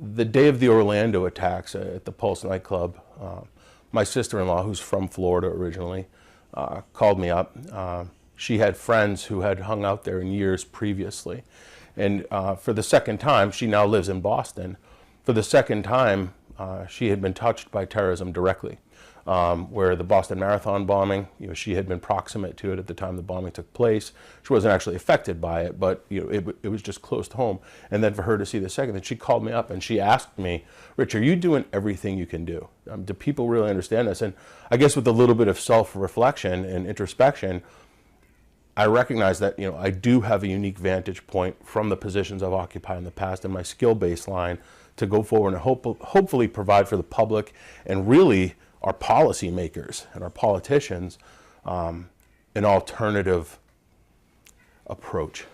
The day of the Orlando attacks at the Pulse nightclub, my sister-in-law, who's from Florida originally, called me up. She had friends who had hung out there in years previously. And for the second time, she now lives in Boston. For the second time, she had been touched by terrorism directly. Where the Boston Marathon bombing, she had been proximate to it at the time the bombing took place. She wasn't actually affected by it, but it was just close to home. And then for her to see the second, then she called me up and she asked me, Rich, are you doing everything you can do? Do people really understand this? And I guess with a little bit of self-reflection and introspection, I recognize that I do have a unique vantage point from the positions I've occupied in the past and my skill baseline to go forward and hopefully provide for the public and really our policymakers and our politicians an alternative approach.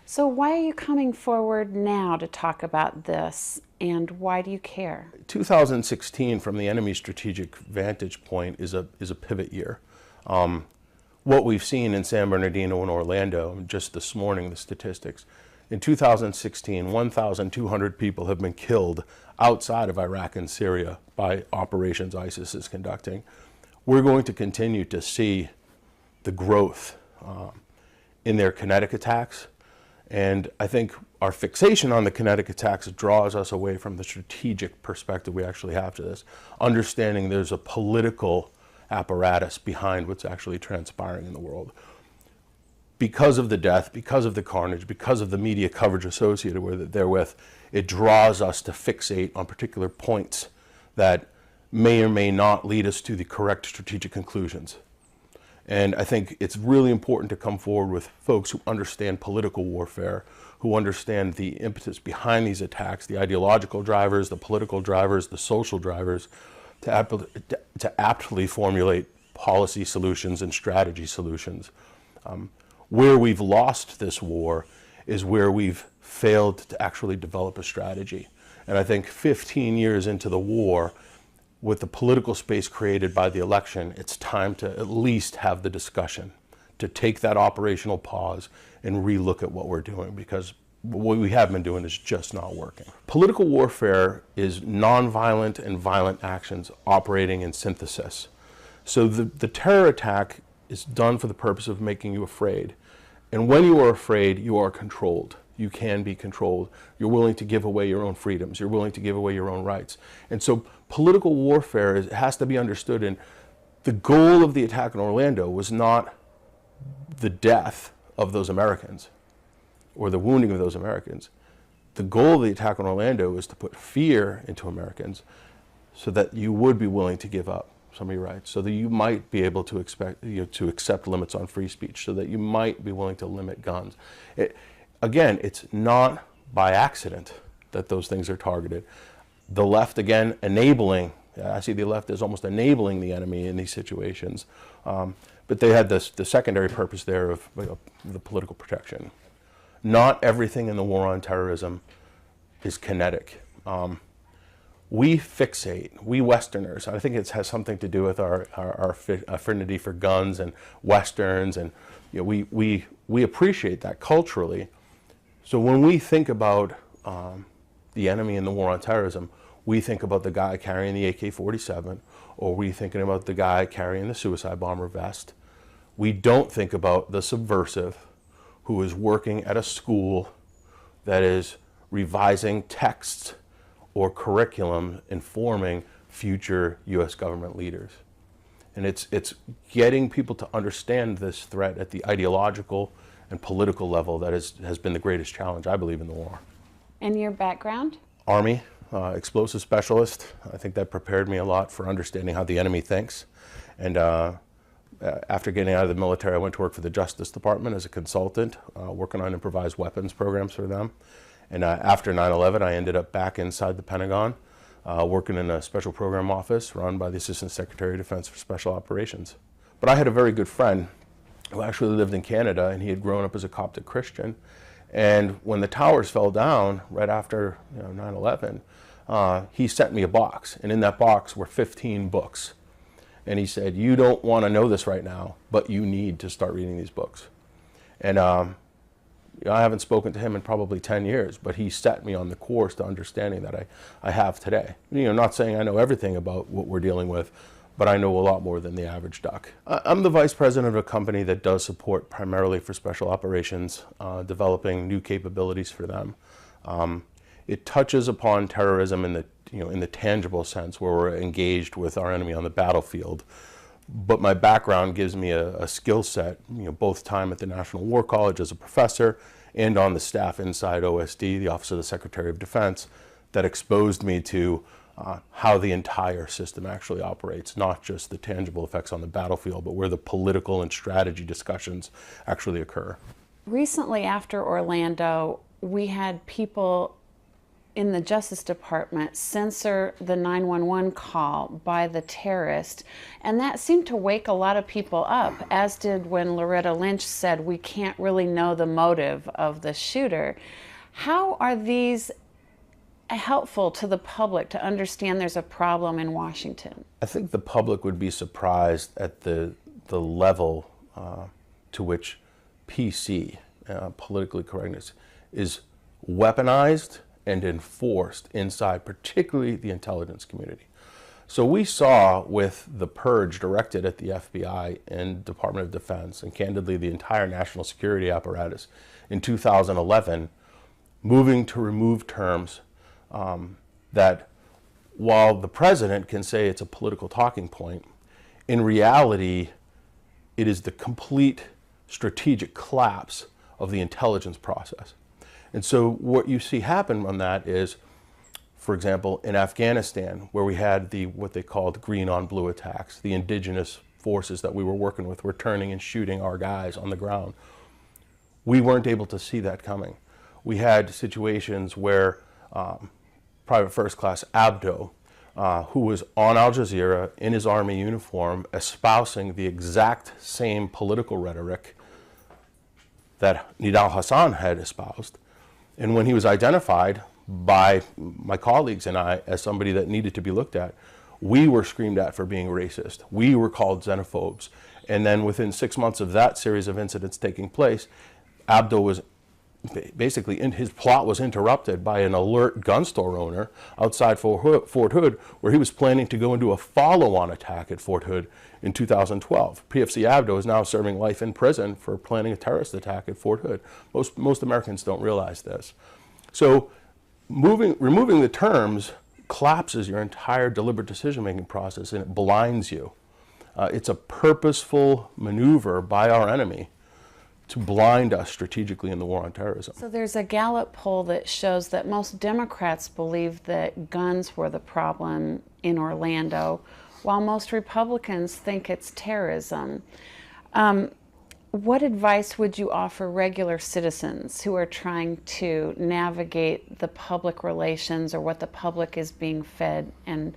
So why are you coming forward now to talk about this, and why do you care? 2016, from the enemy's strategic vantage point, is a pivot year. What we've seen in San Bernardino and Orlando, just this morning, the statistics, in 2016, 1,200 people have been killed outside of Iraq and Syria by operations ISIS is conducting. We're going to continue to see the growth in their kinetic attacks. And I think our fixation on the kinetic attacks draws us away from the strategic perspective we actually have to this, understanding there's a political apparatus behind what's actually transpiring in the world. Because of the death, because of the carnage, because of the media coverage associated with it therewith, it draws us to fixate on particular points that may or may not lead us to the correct strategic conclusions. And I think it's really important to come forward with folks who understand political warfare, who understand the impetus behind these attacks, the ideological drivers, the political drivers, the social drivers, to aptly formulate policy solutions and strategy solutions. Where we've lost this war is where we've failed to actually develop a strategy. And I think 15 years into the war, with the political space created by the election, it's time to at least have the discussion, to take that operational pause and relook at what we're doing, because what we have been doing is just not working. Political warfare is nonviolent and violent actions operating in synthesis. So the terror attack is done for the purpose of making you afraid. And when you are afraid, you are controlled. You can be controlled. You're willing to give away your own freedoms. You're willing to give away your own rights. And so political warfare has to be understood. And the goal of the attack in Orlando was not the death of those Americans or the wounding of those Americans. The goal of the attack in Orlando was to put fear into Americans so that you would be willing to give up some of your rights, so that you might be able to accept limits on free speech, so that you might be willing to limit guns. Again, it's not by accident that those things are targeted. The left, again, enabling, I see the left as almost enabling the enemy in these situations, but they had the secondary purpose there of the political protection. Not everything in the war on terrorism is kinetic. We fixate, we Westerners, I think it has something to do with our affinity for guns and Westerns, and we appreciate that culturally. So when we think about the enemy in the war on terrorism, we think about the guy carrying the AK-47, or we thinking about the guy carrying the suicide bomber vest. We don't think about the subversive who is working at a school that is revising texts or curriculum informing future U.S. government leaders. And it's getting people to understand this threat at the ideological and political level that has been the greatest challenge, I believe, in the war. And your background? Army, explosive specialist. I think that prepared me a lot for understanding how the enemy thinks. And after getting out of the military, I went to work for the Justice Department as a consultant, working on improvised weapons programs for them. And after 9/11, I ended up back inside the Pentagon, working in a special program office run by the Assistant Secretary of Defense for Special Operations. But I had a very good friend who actually lived in Canada, and he had grown up as a Coptic Christian. And when the towers fell down right after 9/11, he sent me a box, and in that box were 15 books. And he said, you don't want to know this right now, but you need to start reading these books. And I haven't spoken to him in probably 10 years, but he set me on the course to understanding that I have today. Not saying I know everything about what we're dealing with, but I know a lot more than the average duck. I'm the vice president of a company that does support primarily for special operations, developing new capabilities for them. It touches upon terrorism in the tangible sense, where we're engaged with our enemy on the battlefield. But my background gives me a skill set, both time at the National War College as a professor and on the staff inside OSD, the Office of the Secretary of Defense, that exposed me to how the entire system actually operates, not just the tangible effects on the battlefield, but where the political and strategy discussions actually occur. Recently, after Orlando, we had people in the Justice Department censor the 911 call by the terrorist, and that seemed to wake a lot of people up, as did when Loretta Lynch said we can't really know the motive of the shooter. How are these helpful to the public to understand there's a problem in Washington? I think the public would be surprised at the level to which PC, politically correctness, is weaponized and enforced inside particularly the intelligence community. So we saw with the purge directed at the FBI and Department of Defense, and candidly the entire national security apparatus in 2011, moving to remove terms that, while the president can say it's a political talking point, in reality it is the complete strategic collapse of the intelligence process. And so what you see happen on that is, for example, in Afghanistan, where we had what they called green on blue attacks, the indigenous forces that we were working with were turning and shooting our guys on the ground. We weren't able to see that coming. We had situations where Private First Class Abdo, who was on Al Jazeera in his army uniform, espousing the exact same political rhetoric that Nidal Hassan had espoused. And when he was identified by my colleagues and I as somebody that needed to be looked at, we were screamed at for being racist. We were called xenophobes. And then within 6 months of that series of incidents taking place, Abdo was basically, his plot was interrupted by an alert gun store owner outside Fort Hood, where he was planning to go into a follow-on attack at Fort Hood in 2012. PFC Abdo is now serving life in prison for planning a terrorist attack at Fort Hood. Most Americans don't realize this. So removing the terms collapses your entire deliberate decision-making process, and it blinds you. It's a purposeful maneuver by our enemy to blind us strategically in the war on terrorism. So there's a Gallup poll that shows that most Democrats believe that guns were the problem in Orlando, while most Republicans think it's terrorism. What advice would you offer regular citizens who are trying to navigate the public relations, or what the public is being fed and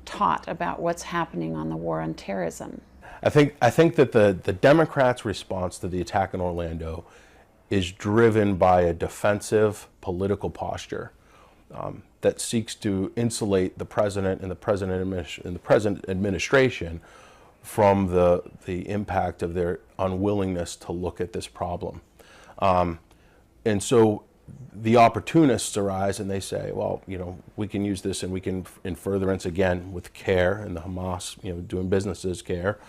taught about what's happening on the war on terrorism? I think that the Democrats' response to the attack in Orlando is driven by a defensive political posture that seeks to insulate the president and the present administration from the impact of their unwillingness to look at this problem. And so the opportunists arise and they say, well, we can use this, and we can, in furtherance again with CARE and the Hamas, doing businesses CARE,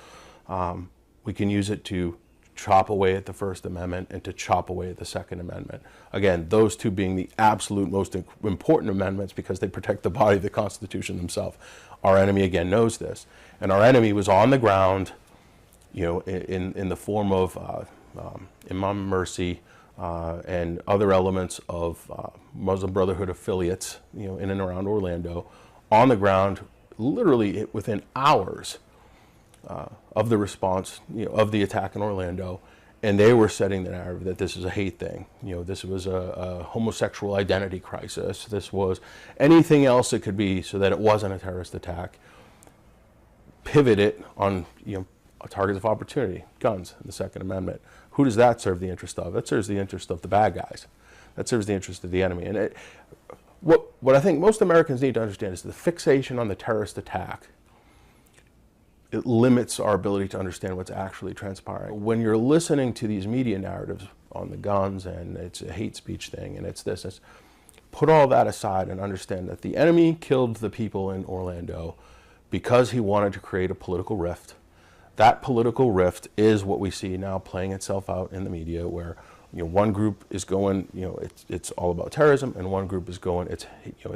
we can use it to chop away at the First Amendment and to chop away at the Second Amendment. Again, those two being the absolute most important amendments because they protect the body of the Constitution themselves. Our enemy, again, knows this. And our enemy was on the ground, in the form of Imam Mercy and other elements of Muslim Brotherhood affiliates, in and around Orlando, on the ground, literally within hours of the response, of the attack in Orlando, and they were setting the narrative that this is a hate thing. This was a homosexual identity crisis. This was anything else it could be, so that it wasn't a terrorist attack. Pivot it on, targets of opportunity, guns, and the Second Amendment. Who does that serve the interest of? That serves the interest of the bad guys. That serves the interest of the enemy. And what I think most Americans need to understand is the fixation on the terrorist attack. It limits our ability to understand what's actually transpiring. When you're listening to these media narratives on the guns, and it's a hate speech thing, and it's this. Put all that aside and understand that the enemy killed the people in Orlando because he wanted to create a political rift. That political rift is what we see now playing itself out in the media, where one group is going, it's all about terrorism, and one group is going, it's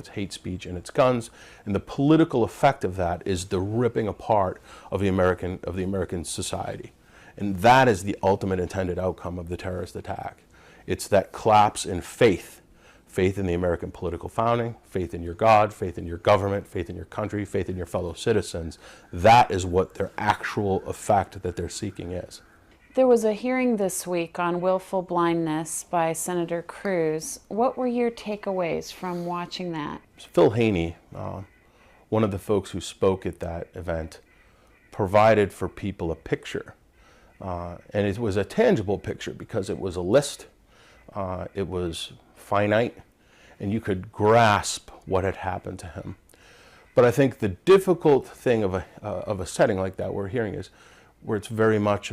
hate speech and it's guns, and the political effect of that is the ripping apart of the American society, and that is the ultimate intended outcome of the terrorist attack. It's that collapse in faith in the American political founding, faith in your God, faith in your government, faith in your country, faith in your fellow citizens. That is what their actual effect that they're seeking is. There was a hearing this week on willful blindness by Senator Cruz. What were your takeaways from watching that? Phil Haney, one of the folks who spoke at that event, provided for people a picture. And it was a tangible picture because it was a list, it was finite, and you could grasp what had happened to him. But I think the difficult thing of a setting like that we're hearing is where it's very much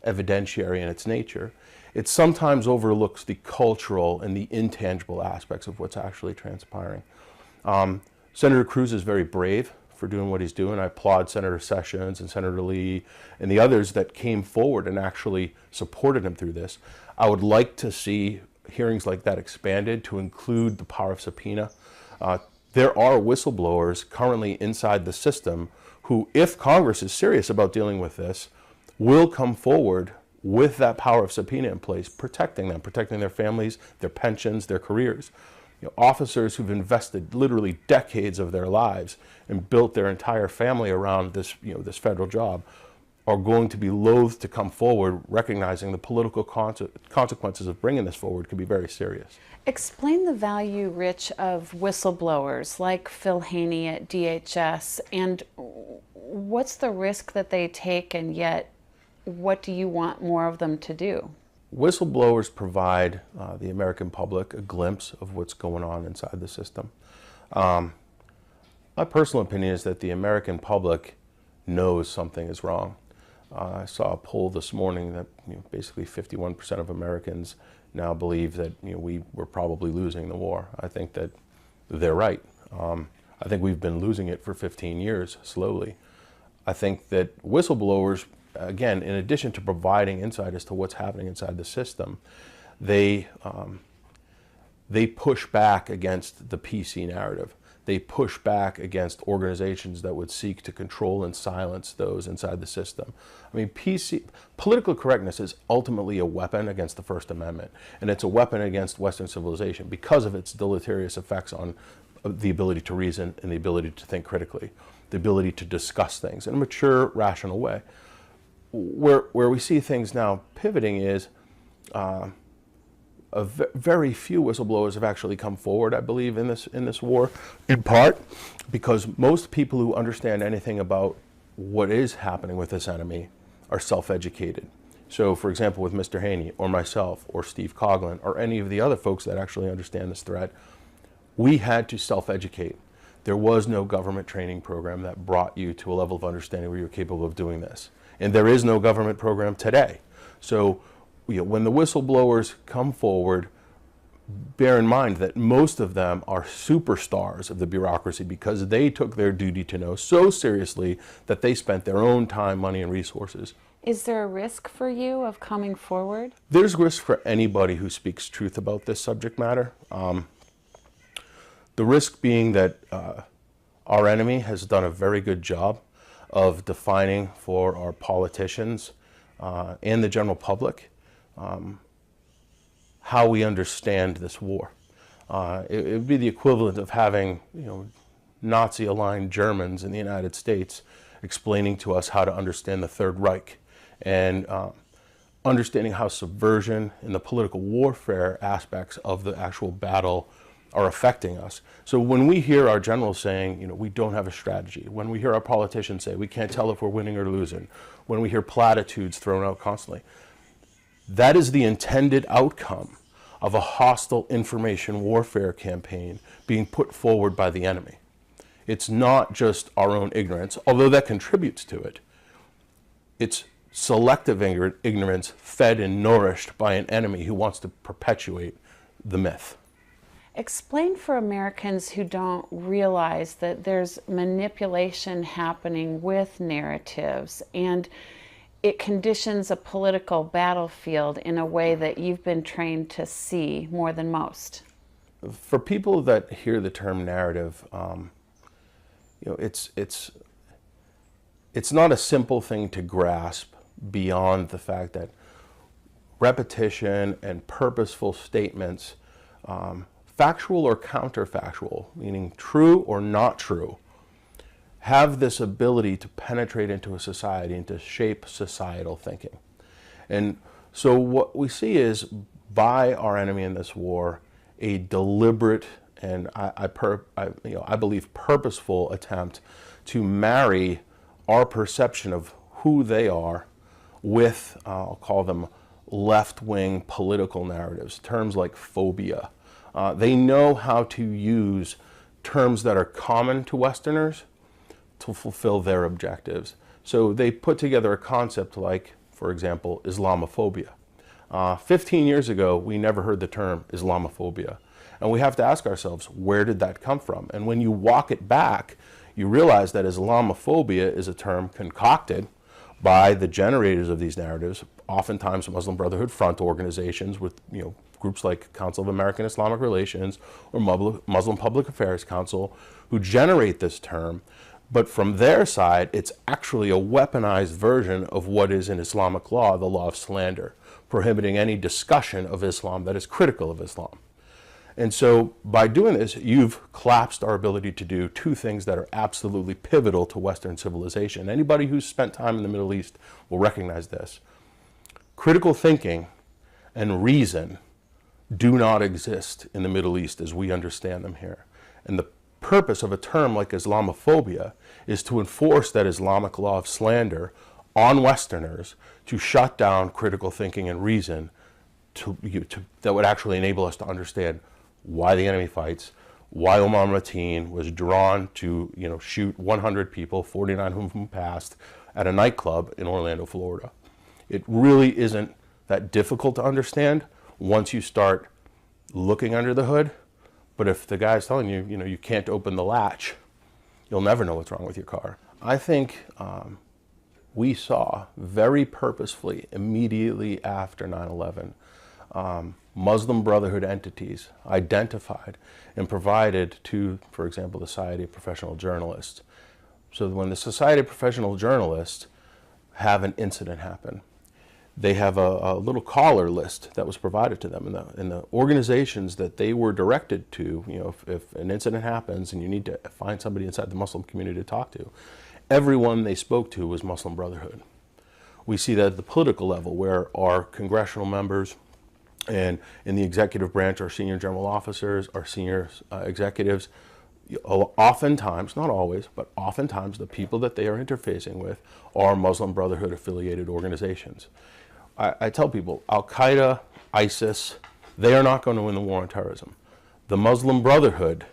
evidentiary in its nature. It sometimes overlooks the cultural and the intangible aspects of what's actually transpiring. Senator Cruz is very brave for doing what he's doing. I applaud Senator Sessions and Senator Lee and the others that came forward and actually supported him through this. I would like to see hearings like that expanded to include the power of subpoena. There are whistleblowers currently inside the system who, if Congress is serious about dealing with this, will come forward with that power of subpoena in place, protecting them, protecting their families, their pensions, their careers. Officers who've invested literally decades of their lives and built their entire family around this, this federal job, are going to be loath to come forward, recognizing the political consequences of bringing this forward could be very serious. Explain the value, Rich, of whistleblowers like Phil Haney at DHS, and what's the risk that they take, and yet what do you want more of them to do? Whistleblowers provide the American public a glimpse of what's going on inside the system. My personal opinion is that the American public knows something is wrong. I saw a poll this morning that basically 51% of Americans now believe that we were probably losing the war. I think that they're right. I think we've been losing it for 15 years, slowly. I think that whistleblowers, again, in addition to providing insight as to what's happening inside the system, they push back against the PC narrative. They push back against organizations that would seek to control and silence those inside the system. I mean, political correctness is ultimately a weapon against the First Amendment, and it's a weapon against Western civilization because of its deleterious effects on the ability to reason and the ability to think critically, the ability to discuss things in a mature, rational way. Where we see things now pivoting is very few whistleblowers have actually come forward, I believe, in this war, in part because most people who understand anything about what is happening with this enemy are self-educated. So, for example, with Mr. Haney or myself or Steve Coughlin or any of the other folks that actually understand this threat, we had to self-educate. There was no government training program that brought you to a level of understanding where you're capable of doing this. And there is no government program today. So when the whistleblowers come forward, bear in mind that most of them are superstars of the bureaucracy because they took their duty to know so seriously that they spent their own time, money, and resources. Is there a risk for you of coming forward? There's risk for anybody who speaks truth about this subject matter. The risk being that our enemy has done a very good job of defining for our politicians and the general public how we understand this war. It would be the equivalent of having, Nazi-aligned Germans in the United States explaining to us how to understand the Third Reich and understanding how subversion and the political warfare aspects of the actual battle are affecting us. So when we hear our generals saying, we don't have a strategy, when we hear our politicians say we can't tell if we're winning or losing, when we hear platitudes thrown out constantly, that is the intended outcome of a hostile information warfare campaign being put forward by the enemy. It's not just our own ignorance, although that contributes to it. It's selective ignorance fed and nourished by an enemy who wants to perpetuate the myth. Explain for Americans who don't realize that there's manipulation happening with narratives, and it conditions a political battlefield in a way that you've been trained to see more than most. For people that hear the term narrative, it's not a simple thing to grasp beyond the fact that repetition and purposeful statements, factual or counterfactual, meaning true or not true, have this ability to penetrate into a society and to shape societal thinking. And so what we see is, by our enemy in this war, a deliberate and I believe purposeful attempt to marry our perception of who they are with, I'll call them left-wing political narratives, terms like phobia. They know how to use terms that are common to Westerners to fulfill their objectives. So they put together a concept like, for example, Islamophobia. 15 years ago, we never heard the term Islamophobia. And we have to ask ourselves, where did that come from? And when you walk it back, you realize that Islamophobia is a term concocted by the generators of these narratives, oftentimes Muslim Brotherhood front organizations with groups like Council of American Islamic Relations or Muslim Public Affairs Council, who generate this term. But from their side, it's actually a weaponized version of what is in Islamic law, the law of slander, prohibiting any discussion of Islam that is critical of Islam. And so by doing this, you've collapsed our ability to do two things that are absolutely pivotal to Western civilization. Anybody who's spent time in the Middle East will recognize this. Critical thinking and reason do not exist in the Middle East as we understand them here. And the purpose of a term like Islamophobia is to enforce that Islamic law of slander on Westerners to shut down critical thinking and reason that would actually enable us to understand why the enemy fights, why Omar Mateen was drawn to shoot 100 people, 49 of whom passed, at a nightclub in Orlando, Florida. It really isn't that difficult to understand once you start looking under the hood. But if the guy's telling you, you can't open the latch, you'll never know what's wrong with your car. I think we saw very purposefully, immediately after 9/11, Muslim Brotherhood entities identified and provided to, for example, the Society of Professional Journalists. So when the Society of Professional Journalists have an incident happen, they have a little caller list that was provided to them, and the organizations that they were directed to, if an incident happens and you need to find somebody inside the Muslim community to talk to, everyone they spoke to was Muslim Brotherhood. We see that at the political level, where our congressional members and in the executive branch, our senior general officers, our senior executives, oftentimes, not always, but oftentimes the people that they are interfacing with are Muslim Brotherhood affiliated organizations. I tell people, Al-Qaeda, ISIS, they are not going to win the war on terrorism. The Muslim Brotherhood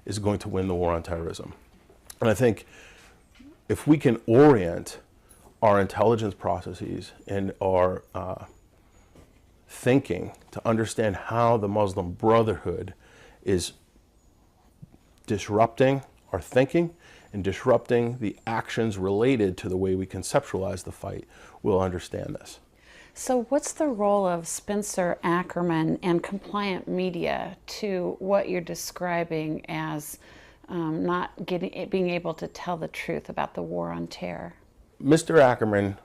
is going to win the war on terrorism. And I think if we can orient our intelligence processes and our thinking to understand how the Muslim Brotherhood is disrupting our thinking and disrupting the actions related to the way we conceptualize the fight, we'll understand this. So what's the role of Spencer Ackerman and compliant media to what you're describing as being able to tell the truth about the war on terror? Mr. Ackerman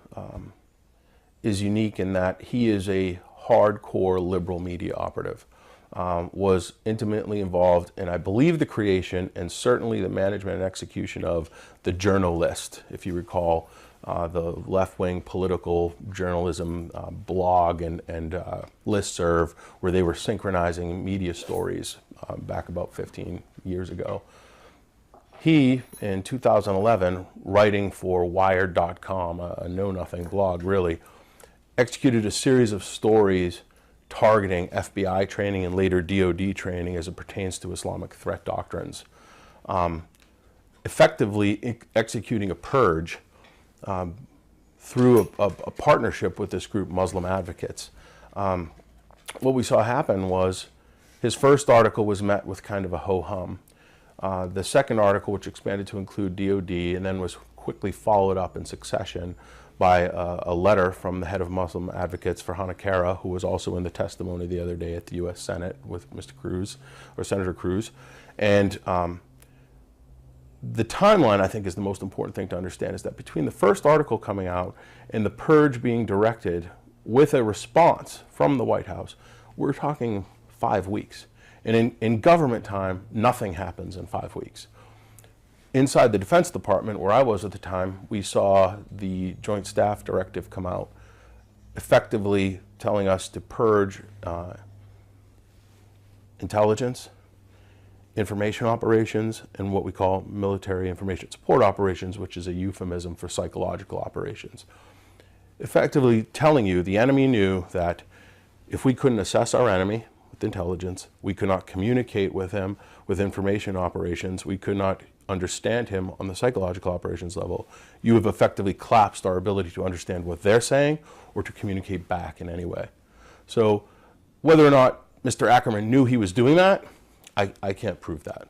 is unique in that he is a hardcore liberal media operative, was intimately involved in, I believe, the creation and certainly the management and execution of the Journalist, if you recall, the left-wing political journalism blog and listserv where they were synchronizing media stories back about 15 years ago. He, in 2011, writing for Wired.com, a know-nothing blog really, executed a series of stories targeting FBI training and later DOD training as it pertains to Islamic threat doctrines, effectively executing a purge through a partnership with this group, Muslim Advocates. What we saw happen was his first article was met with kind of a ho-hum. The second article, which expanded to include DOD, and then was quickly followed up in succession by a letter from the head of Muslim Advocates for Hanakara, who was also in the testimony the other day at the U.S. Senate with Mr. Cruz, or Senator Cruz. And the timeline, I think, is the most important thing to understand, is that between the first article coming out and the purge being directed with a response from the White House, we're talking 5 weeks. And in government time, nothing happens in 5 weeks. Inside the Defense Department, where I was at the time, we saw the Joint Staff Directive come out, effectively telling us to purge intelligence, information operations, and what we call military information support operations, which is a euphemism for psychological operations. Effectively telling you the enemy knew that if we couldn't assess our enemy with intelligence, we could not communicate with him with information operations, we could not understand him on the psychological operations level, you have effectively collapsed our ability to understand what they're saying or to communicate back in any way. So whether or not Mr. Ackerman knew he was doing that, I can't prove that.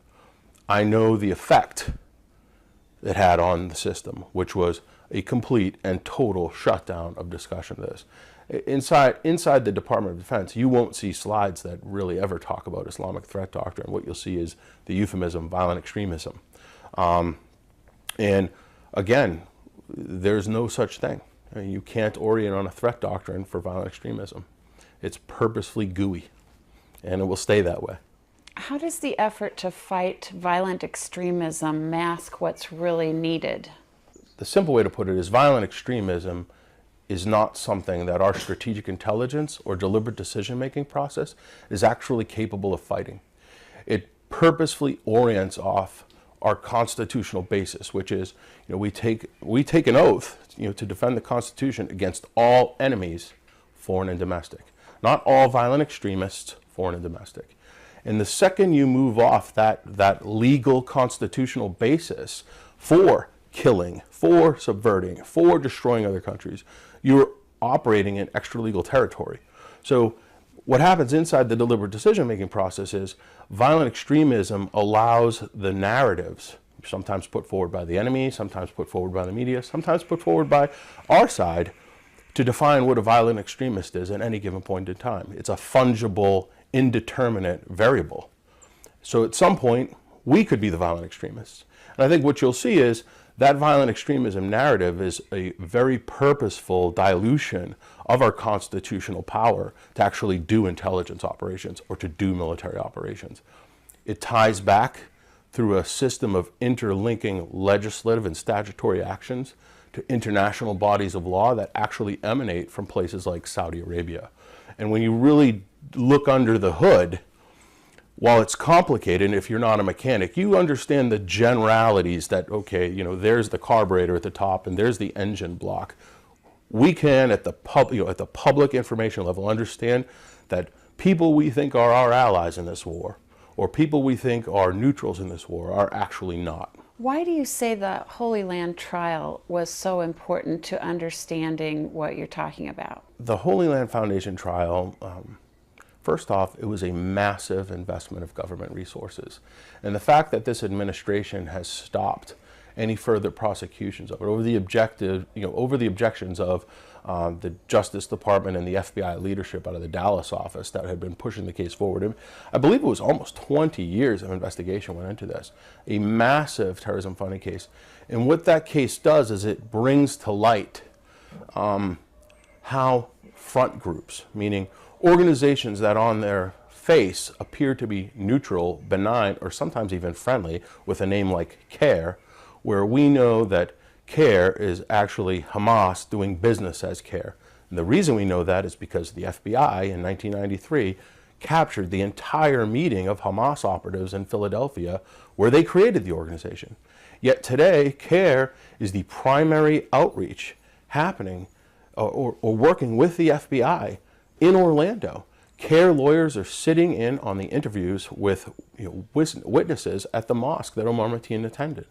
I know the effect it had on the system, which was a complete and total shutdown of discussion of this. Inside the Department of Defense, you won't see slides that really ever talk about Islamic threat doctrine. What you'll see is the euphemism violent extremism. And again, there's no such thing. I mean, you can't orient on a threat doctrine for violent extremism. It's purposefully gooey, and it will stay that way. How does the effort to fight violent extremism mask what's really needed? The simple way to put it is violent extremism is not something that our strategic intelligence or deliberate decision-making process is actually capable of fighting. It purposefully orients off our constitutional basis, which is, we take an oath, to defend the Constitution against all enemies, foreign and domestic. Not all violent extremists, foreign and domestic. And the second you move off that legal constitutional basis for killing, for subverting, for destroying other countries, you're operating in extra-legal territory. So what happens inside the deliberate decision-making process is violent extremism allows the narratives, sometimes put forward by the enemy, sometimes put forward by the media, sometimes put forward by our side, to define what a violent extremist is at any given point in time. It's a fungible, indeterminate variable. So at some point, we could be the violent extremists. And I think what you'll see is that violent extremism narrative is a very purposeful dilution of our constitutional power to actually do intelligence operations or to do military operations. It ties back through a system of interlinking legislative and statutory actions to international bodies of law that actually emanate from places like Saudi Arabia. And when you really look under the hood, while it's complicated, if you're not a mechanic, you understand the generalities that, okay, there's the carburetor at the top and there's the engine block. We can, at the public information level, understand that people we think are our allies in this war, or people we think are neutrals in this war, are actually not. Why do you say the Holy Land trial was so important to understanding what you're talking about? The Holy Land Foundation trial, first off, it was a massive investment of government resources. And the fact that this administration has stopped any further prosecutions of it over the objections of the Justice Department and the FBI leadership out of the Dallas office that had been pushing the case forward. And I believe it was almost 20 years of investigation went into this. A massive terrorism funding case. And what that case does is it brings to light how front groups, meaning organizations that on their face appear to be neutral, benign, or sometimes even friendly, with a name like CARE, where we know that CARE is actually Hamas doing business as CARE. And the reason we know that is because the FBI in 1993 captured the entire meeting of Hamas operatives in Philadelphia where they created the organization. Yet today, CARE is the primary outreach happening or working with the FBI in Orlando. CARE lawyers are sitting in on the interviews with witnesses at the mosque that Omar Mateen attended.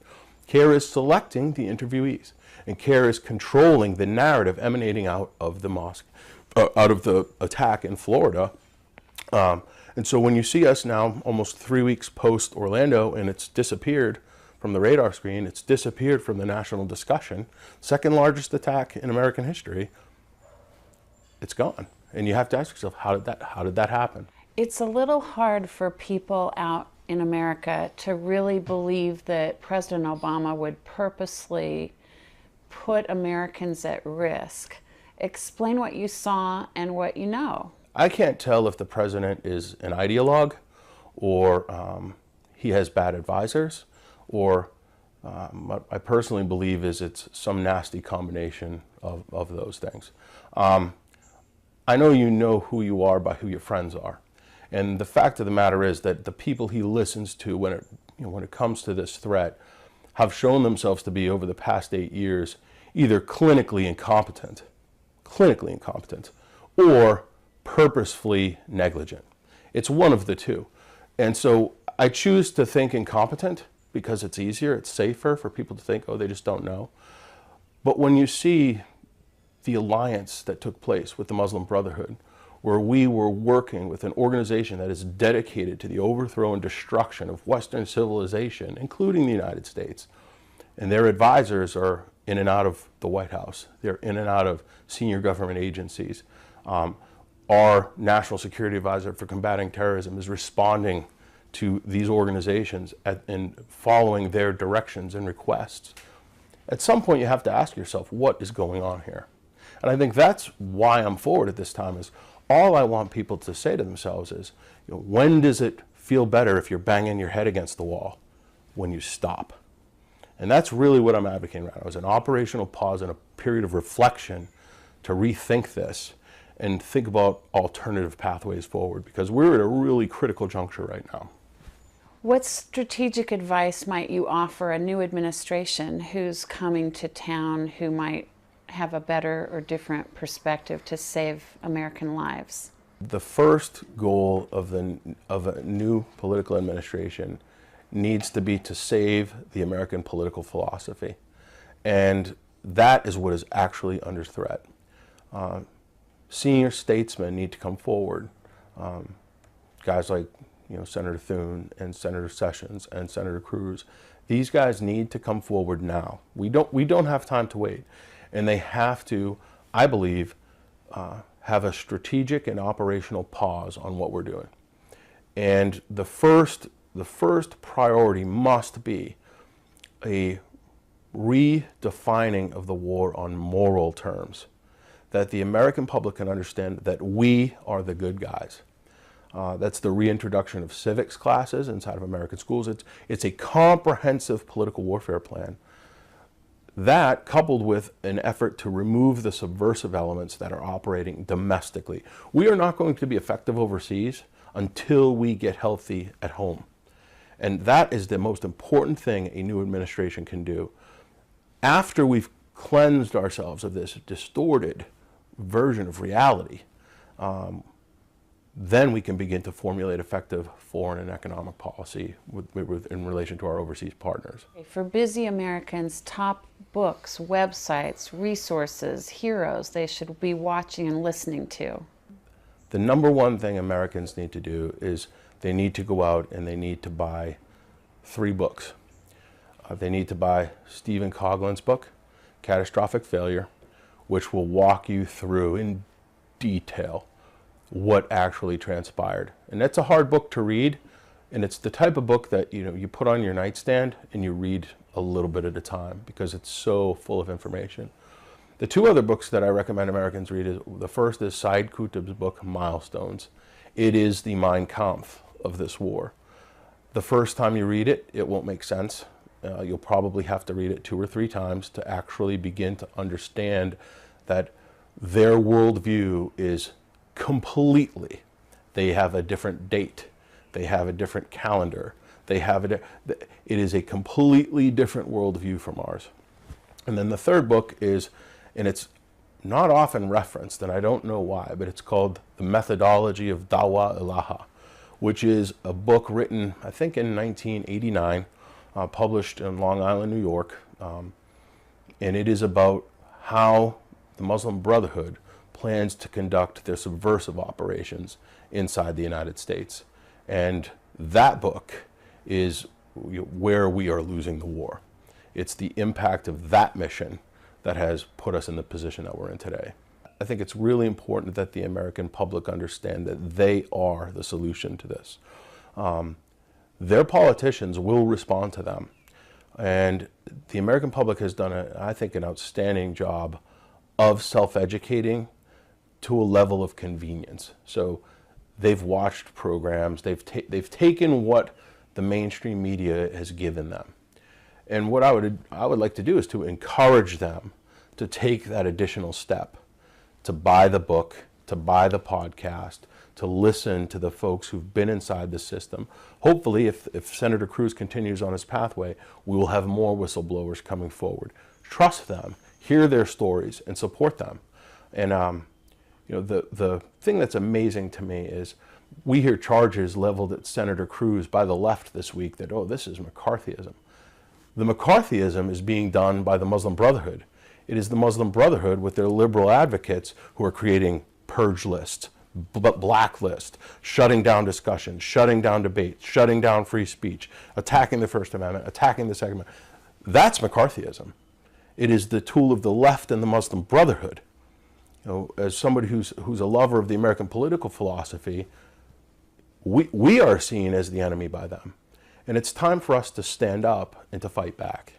CARE is selecting the interviewees, and CARE is controlling the narrative emanating out of the mosque, out of the attack in Florida. And so when you see us now, almost 3 weeks post Orlando, and it's disappeared from the radar screen, it's disappeared from the national discussion, second largest attack in American history, it's gone. And you have to ask yourself, how did that happen? It's a little hard for people out in America to really believe that President Obama would purposely put Americans at risk. Explain what you saw and what you know. I can't tell if the president is an ideologue, or he has bad advisors, or what I personally believe is it's some nasty combination of those things. I know you know who you are by who your friends are. And the fact of the matter is that the people he listens to when it comes to this threat have shown themselves to be, over the past 8 years, either clinically incompetent, or purposefully negligent. It's one of the two. And so I choose to think incompetent because it's easier, it's safer for people to think, oh, they just don't know. But when you see the alliance that took place with the Muslim Brotherhood, where we were working with an organization that is dedicated to the overthrow and destruction of Western civilization, including the United States, and their advisors are in and out of the White House, they're in and out of senior government agencies. Our National Security Advisor for Combating Terrorism is responding to these organizations and following their directions and requests. At some point you have to ask yourself, what is going on here? And I think that's why I'm forward at this time. Is all I want people to say to themselves is, when does it feel better if you're banging your head against the wall? When you stop. And that's really what I'm advocating right now, is an operational pause and a period of reflection to rethink this and think about alternative pathways forward, because we're at a really critical juncture right now. What strategic advice might you offer a new administration who's coming to town, who might have a better or different perspective to save American lives? The first goal of a new political administration needs to be to save the American political philosophy. And that is what is actually under threat. Senior statesmen need to come forward. Guys like Senator Thune and Senator Sessions and Senator Cruz. These guys need to come forward now. We don't have time to wait. And they have to, I believe, have a strategic and operational pause on what we're doing. And the first priority must be a redefining of the war on moral terms, that the American public can understand that we are the good guys. That's the reintroduction of civics classes inside of American schools. It's a comprehensive political warfare plan. That, coupled with an effort to remove the subversive elements that are operating domestically. We are not going to be effective overseas until we get healthy at home. And that is the most important thing a new administration can do. After we've cleansed ourselves of this distorted version of reality, then we can begin to formulate effective foreign and economic policy in relation to our overseas partners. For busy Americans, top books, websites, resources, heroes they should be watching and listening to. The number one thing Americans need to do is they need to go out and they need to buy 3 books. They need to buy Stephen Coughlin's book, Catastrophic Failure, which will walk you through in detail what actually transpired. And that's a hard book to read, and it's the type of book that you put on your nightstand and you read a little bit at a time because it's so full of information. The 2 other books that I recommend Americans read the first is Said Qutb's book, Milestones. It is the Mein Kampf of this war. The first time you read it, it won't make sense. You'll probably have to read it 2 or 3 times to actually begin to understand that their worldview is completely, they have a different date, they have a different calendar, it is a completely different worldview from ours. And then the third book is, and it's not often referenced, and I don't know why, but it's called The Methodology of Dawa Ilaha, which is a book written, I think, in 1989 published in Long Island, New York, and it is about how the Muslim Brotherhood plans to conduct their subversive operations inside the United States. And that book is where we are losing the war. It's the impact of that mission that has put us in the position that we're in today. I think it's really important that the American public understand that they are the solution to this. Their politicians will respond to them. And the American public has done, I think, an outstanding job of self-educating to a level of convenience. So they've watched programs, they've taken what the mainstream media has given them. And what I would like to do is to encourage them to take that additional step, to buy the book, to buy the podcast, to listen to the folks who've been inside the system. Hopefully, if Senator Cruz continues on his pathway, we will have more whistleblowers coming forward. Trust them, hear their stories, and support them. And the thing that's amazing to me is we hear charges leveled at Senator Cruz by the left this week that, oh, this is McCarthyism. The McCarthyism is being done by the Muslim Brotherhood. It is the Muslim Brotherhood with their liberal advocates who are creating purge lists, blacklist, shutting down discussion, shutting down debate, shutting down free speech, attacking the First Amendment, attacking the Second Amendment. That's McCarthyism. It is the tool of the left and the Muslim Brotherhood. As somebody who's a lover of the American political philosophy, we are seen as the enemy by them. And it's time for us to stand up and to fight back.